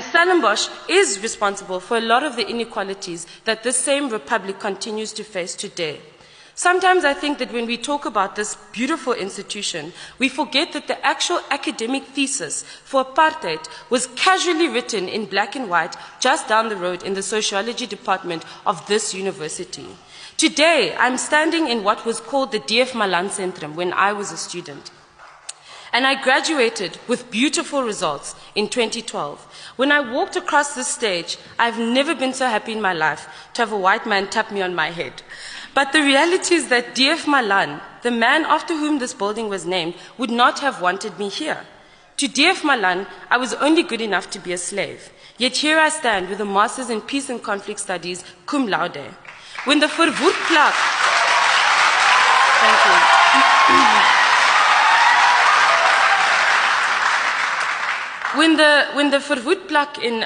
Stellenbosch is responsible for a lot of the inequalities that this same republic continues to face today. Sometimes I think that when we talk about this beautiful institution, we forget that the actual academic thesis for apartheid was casually written in black and white just down the road in the sociology department of this university. Today, I'm standing in what was called the DF Malan Centrum when I was a student. And I graduated with beautiful results in 2012. When I walked across this stage, I've never been so happy in my life to have a white man tap me on my head. But the reality is that DF Malan, the man after whom this building was named, would not have wanted me here. To DF Malan, I was only good enough to be a slave. Yet here I stand with a master's in peace and conflict studies, cum laude. When the verwoed plak... Thank you. When the verwoed plak in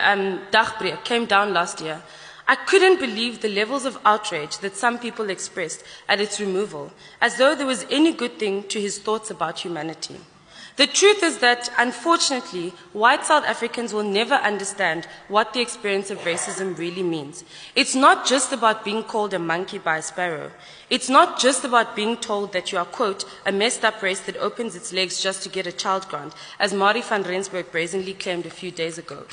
Dagbreek came down last year, I couldn't believe the levels of outrage that some people expressed at its removal, as though there was any good thing to his thoughts about humanity. The truth is that, unfortunately, white South Africans will never understand what the experience of racism really means. It's not just about being called a monkey by a sparrow. It's not just about being told that you are, quote, a messed up race that opens its legs just to get a child grant, as Mari van Rensburg brazenly claimed a few days ago.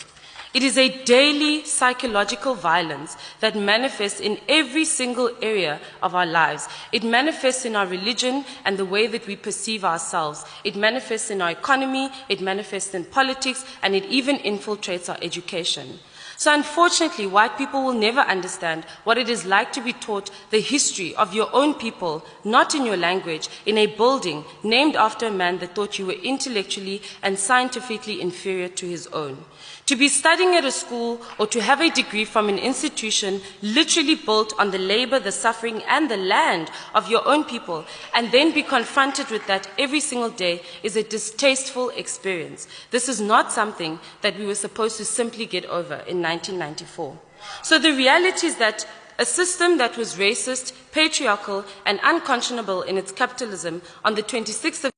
It is a daily psychological violence that manifests in every single area of our lives. It manifests in our religion and the way that we perceive ourselves. It manifests in our economy, it manifests in politics, and it even infiltrates our education. So unfortunately, white people will never understand what it is like to be taught the history of your own people, not in your language, in a building named after a man that thought you were intellectually and scientifically inferior to his own. To be studying at a school or to have a degree from an institution literally built on the labor, the suffering, and the land of your own people, and then be confronted with that every single day is a distasteful experience. This is not something that we were supposed to simply get over in 1994. So the reality is that a system that was racist, patriarchal, and unconscionable in its capitalism on the 26th